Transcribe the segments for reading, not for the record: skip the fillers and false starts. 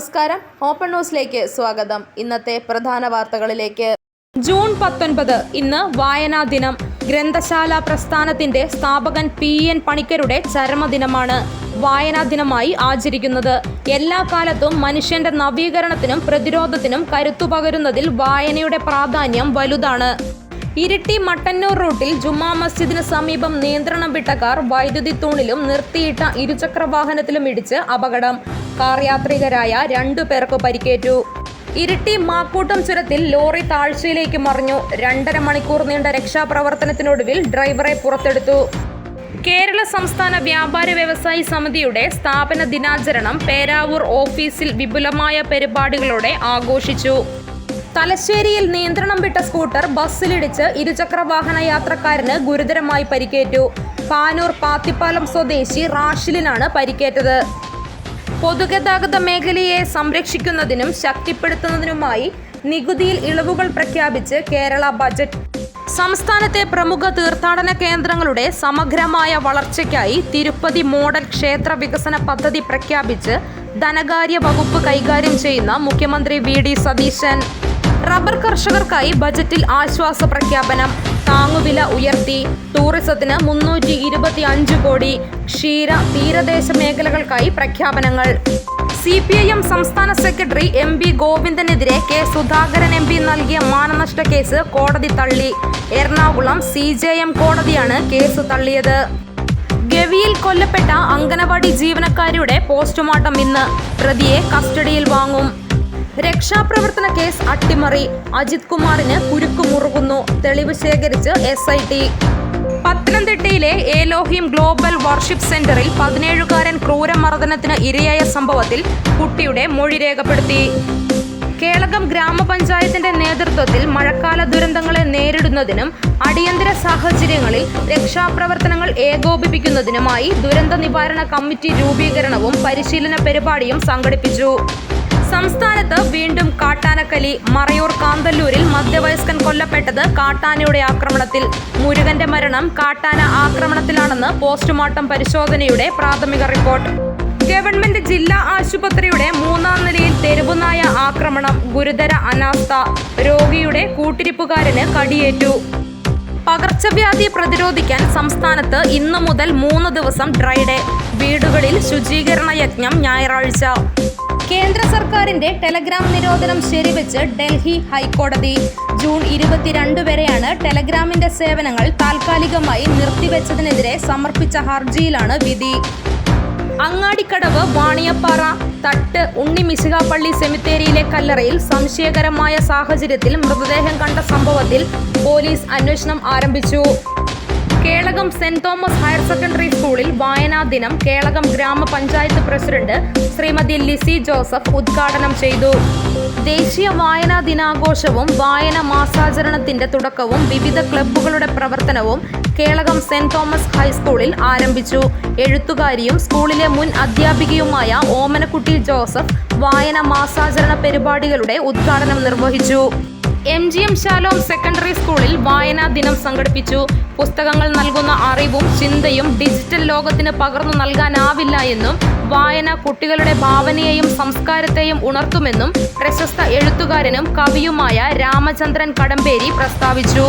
നമസ്കാരം, ഓപ്പൺ ന്യൂസിലേക്ക് സ്വാഗതം. ഇന്നത്തെ പ്രധാന വാർത്തകളിലേക്ക്. ജൂൺ 19 ഇന്ന് വായനാ ദിനം. ഗ്രന്ഥശാല പ്രസ്ഥാനത്തിന്റെ സ്ഥാപകൻ PN പണിക്കരുടെ ചരമദിനമാണ് വായനാ ദിനമായി ആചരിക്കുന്നത്. എല്ലാ കാലത്തും മനുഷ്യന്റെ നവീകരണത്തിനും പ്രതിരോധത്തിനും കരുത്തുപകരുന്നതിൽ വായനയുടെ പ്രാധാന്യം വലുതാണ്. ഇരിട്ടി മട്ടന്നൂർ റൂട്ടിൽ ജുമാ മസ്ജിദിന് സമീപം നിയന്ത്രണം വിട്ട കാർ വൈദ്യുതി തൂണിലും നിർത്തിയിട്ട ഇരുചക്ര വാഹനത്തിലും ഇടിച്ച് അപകടം. കാർ യാത്രികരായ 2 പേർക്ക് പരിക്കേറ്റു. ഇരിട്ടി മാക്കൂട്ടം ചുരത്തിൽ ലോറി താഴ്ചയിലേക്ക് മറിഞ്ഞു. 2.5 മണിക്കൂർ നീണ്ട രക്ഷാപ്രവർത്തനത്തിനൊടുവിൽ ഡ്രൈവറെ പുറത്തെടുത്തു. കേരള സംസ്ഥാന വ്യാപാര വ്യവസായി സമിതിയുടെ സ്ഥാപന ദിനാചരണം പേരാവൂർ ഓഫീസിൽ വിപുലമായ പരിപാടികളോടെ ആഘോഷിച്ചു. തലശ്ശേരിയിൽ നിയന്ത്രണം വിട്ട സ്കൂട്ടർ ബസ്സിലിടിച്ച് ഇരുചക്ര വാഹന യാത്രക്കാരന് ഗുരുതരമായി പരിക്കേറ്റു. പാനൂർ പാത്തിപ്പാലം സ്വദേശി റാഷിലിനാണ് പരിക്കേറ്റത്. പൊതുഗതാഗത മേഖലയെ സംരക്ഷിക്കുന്നതിനും ശക്തിപ്പെടുത്തുന്നതിനുമായി നികുതിയിൽ ഇളവുകൾ പ്രഖ്യാപിച്ച് കേരള ബജറ്റ്. സംസ്ഥാനത്തെ പ്രമുഖ തീർത്ഥാടന കേന്ദ്രങ്ങളുടെ സമഗ്രമായ വളർച്ചയ്ക്കായി തിരുപ്പതി മോഡൽ ക്ഷേത്ര വികസന പദ്ധതി പ്രഖ്യാപിച്ച് ധനകാര്യ വകുപ്പ് കൈകാര്യം ചെയ്യുന്ന മുഖ്യമന്ത്രി VD സതീശൻ. റബ്ബർ കർഷകർക്കായി ബജറ്റിൽ ആശ്വാസ പ്രഖ്യാപനം. താങ്ങുവില ഉയർത്തി. ടൂറിസത്തിന് 325 കോടി. ക്ഷീര തീരദേശ മേഖലകൾക്കായി പ്രഖ്യാപനങ്ങൾ. CPIM സംസ്ഥാന secretary MB ഗോവിന്ദനെതിരെ K Sudhakaran MP നൽകിയ മാനനഷ്ട കേസ് കോടതി തള്ളി. എറണാകുളം CJM കോടതിയാണ് കേസ് തള്ളിയത്. ഗവിയിൽ കൊല്ലപ്പെട്ട അംഗനവാടി ജീവനക്കാരിയുടെ പോസ്റ്റ്മോർട്ടം ഇന്ന്. പ്രതിയെ കസ്റ്റഡിയിൽ വാങ്ങും. രക്ഷാപ്രവർത്തന കേസ് അട്ടിമറി. അജിത് കുമാറിന് കുരുക്ക് മുറുകുന്നു. തെളിവ് ശേഖരിച്ച് SIT. പത്തനംതിട്ടയിലെ ഏലോഹിം ഗ്ലോബൽ വർഷിപ്പ് സെന്ററിൽ 17കാരൻ ക്രൂരമർദ്ദനത്തിന് ഇരയായ സംഭവത്തിൽ കുട്ടിയുടെ മൊഴി രേഖപ്പെടുത്തി. കേളകം ഗ്രാമപഞ്ചായത്തിന്റെ നേതൃത്വത്തിൽ മഴക്കാല ദുരന്തങ്ങളെ നേരിടുന്നതിനും അടിയന്തര സാഹചര്യങ്ങളിൽ രക്ഷാപ്രവർത്തനങ്ങൾ ഏകോപിപ്പിക്കുന്നതിനുമായി ദുരന്ത നിവാരണ കമ്മിറ്റി രൂപീകരണവും പരിശീലന പരിപാടിയും സംഘടിപ്പിച്ചു. സംസ്ഥാനത്ത് വീണ്ടും കാട്ടാനക്കലി. മറയൂർ കാന്തല്ലൂരിൽ മധ്യവയസ്കൻ കൊല്ലപ്പെട്ടത് കാട്ടാനയുടെ ആക്രമണത്തിൽ. മുരുകന്റെ മരണം കാട്ടാന ആക്രമണത്തിലാണെന്ന് പോസ്റ്റ്മോർട്ടം പരിശോധനയുടെ പ്രാഥമിക റിപ്പോർട്ട്. ഗവൺമെന്റ് ജില്ലാ ആശുപത്രിയുടെ 3ാം നിലയിൽ തെരുവുനായ ആക്രമണം. ഗുരുതര അനാസ്ഥ. രോഗിയുടെ കൂട്ടിരിപ്പുകാരന് കടിയേറ്റു. പകർച്ചവ്യാധി പ്രതിരോധിക്കാൻ സംസ്ഥാനത്ത് ഇന്നു മുതൽ 3 ദിവസം ഡ്രൈ ഡേ. വീടുകളിൽ ശുചീകരണ യജ്ഞം ഞായറാഴ്ച. കേന്ദ്ര സർക്കാരിന്റെ ടെലഗ്രാം നിരോധനം ശരിവെച്ച് ഡൽഹി ഹൈക്കോടതി. ജൂൺ 22 വരെയാണ് ടെലഗ്രാമിന്റെ സേവനങ്ങൾ താൽക്കാലികമായി നിർത്തിവെച്ചതിനെതിരെ സമർപ്പിച്ച ഹർജിയിലാണ് വിധി. അങ്ങാടിക്കടവ്, വാണിയപ്പാറ, തട്ട്, ഉണ്ണി മിശിഹാപ്പള്ളി സെമിത്തേരിയിലെ കല്ലറയിൽ സംശയകരമായ സാഹചര്യത്തിൽ മൃതദേഹം കണ്ട സംഭവത്തിൽ പോലീസ് അന്വേഷണം ആരംഭിച്ചു. Kelakam saint Thomas higher secondary സ്കൂളിൽ വായനാ ദിനം കേളകം ഗ്രാമപഞ്ചായത്ത് പ്രസിഡന്റ് ശ്രീമതി ലിസി ജോസഫ് ഉദ്ഘാടനം ചെയ്തു. ദേശീയ വായനാ ദിനാഘോഷവും വായന മാസാചരണത്തിന്റെ തുടക്കവും വിവിധ ക്ലബ്ബുകളുടെ പ്രവർത്തനവും കേളകം സെന്റ് തോമസ് ഹൈസ്കൂളിൽ ആരംഭിച്ചു. എഴുത്തുകാരിയും സ്കൂളിലെ മുൻ അധ്യാപികയുമായ ഓമനക്കുട്ടി ജോസഫ് വായന മാസാചരണ പരിപാടികളുടെ ഉദ്ഘാടനം നിർവഹിച്ചു. MGM ശാലോം സെക്കൻഡറി സ്കൂളിൽ വായനാ ദിനം സംഘടിപ്പിച്ചു. പുസ്തകങ്ങൾ നൽകുന്ന അറിവും ചിന്തയും ഡിജിറ്റൽ ലോകത്തിന് പകർന്നു നൽകാനാവില്ല എന്നും വായന കുട്ടികളുടെ ഭാവനയെയും സംസ്കാരത്തെയും ഉണർത്തുമെന്നും പ്രശസ്ത എഴുത്തുകാരനും കവിയുമായ രാമചന്ദ്രൻ കടമ്പേരി പ്രസ്താവിച്ചു.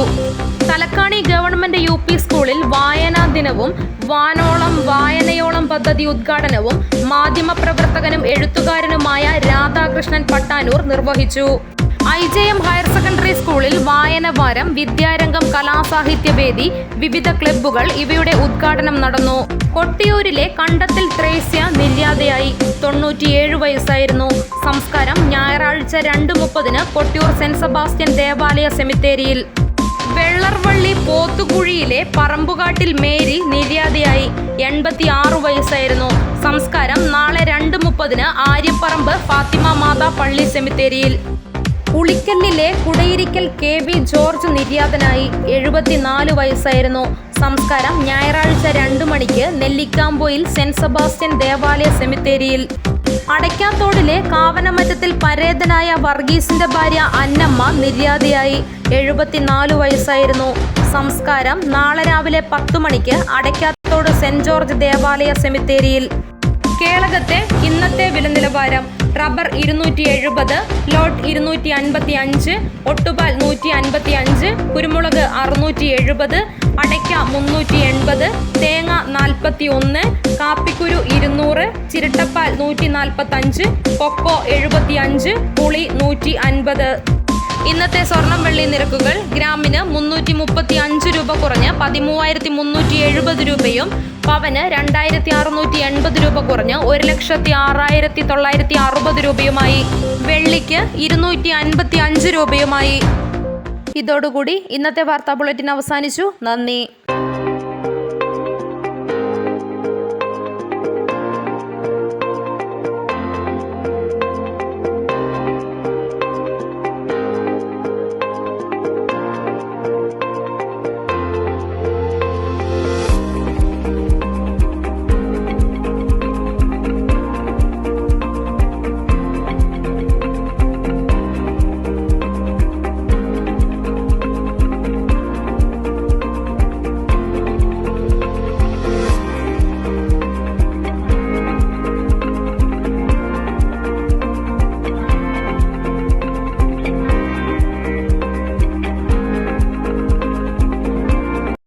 തലക്കാണി ഗവൺമെന്റ് UP സ്കൂളിൽ വായനാ ദിനവും വാനോളം വായനയോളം പദ്ധതി ഉദ്ഘാടനവും മാധ്യമപ്രവർത്തകനും എഴുത്തുകാരനുമായ രാധാകൃഷ്ണൻ പട്ടാനൂർ നിർവഹിച്ചു. IJM ഹയർ സെക്കൻഡറി സ്കൂളിൽ വായന വാരം, വിദ്യാരംഗം, കലാസാഹിത്യവേദി, വിവിധ ക്ലബ്ബുകൾ ഇവയുടെ ഉദ്ഘാടനം നടന്നു. കൊട്ടിയൂരിലെ കണ്ടത്തിൽ ത്രേസ്യ നിര്യാതയായി. 97 വയസ്സായിരുന്നു. സംസ്കാരം ഞായറാഴ്ച 2:30 കൊട്ടിയൂർ സെന്റ് സെബാസ്റ്റ്യൻ ദേവാലയ സെമിത്തേരിയിൽ. വെള്ളർവള്ളി പോത്തുകുഴിയിലെ പറമ്പുകാട്ടിൽ മേരി നിര്യാതയായി. 86 വയസ്സായിരുന്നു. സംസ്കാരം നാളെ 2:30 ആര്യപ്പറമ്പ് ഫാത്തിമ മാതാ പള്ളി സെമിത്തേരിയിൽ. ഉളിക്കല്ലിലെ കുടയിരിക്കൽ KV ജോർജ് നിര്യാതനായി. 74 വയസ്സായിരുന്നു. സംസ്കാരം ഞായറാഴ്ച 2 മണിക്ക് നെല്ലിക്കാമ്പോയിൽ സെന്റ് സെബാസ്റ്റ്യൻ ദേവാലയ സെമിത്തേരിയിൽ. അടയ്ക്കാത്തോടിലെ കാവനമറ്റത്തിൽ പരേതനായ വർഗീസിന്റെ ഭാര്യ അന്നമ്മ നിര്യാതയായി. 74 വയസ്സായിരുന്നു. സംസ്കാരം നാളെ രാവിലെ 10 മണിക്ക് അടയ്ക്കാത്തോട് സെന്റ് ജോർജ് ദേവാലയ സെമിത്തേരിയിൽ. കേളകത്തെ ഇന്നത്തെ വില നിലവാരം. റബ്ബർ 270, ലോട്ട് 255, ഒട്ടുപാൽ 155, കുരുമുളക് 670, അടയ്ക്ക 380, തേങ്ങ 41, കാപ്പിക്കുരു 200, ചിരട്ടപ്പാൽ 145, കൊക്കോ 75, പുളി 150. ഇന്നത്തെ സ്വർണം വെള്ളി നിരക്കുകൾ: ഗ്രാമിന് 335 രൂപ കുറഞ്ഞ് 13,370 രൂപയും പവന് 2,680 രൂപ കുറഞ്ഞ് 1,06,960 രൂപയുമായി. വെള്ളിക്ക് 255 രൂപയുമായി. ഇതോടുകൂടി ഇന്നത്തെ വാർത്താ ബുള്ളറ്റിൻ അവസാനിച്ചു. നന്ദി.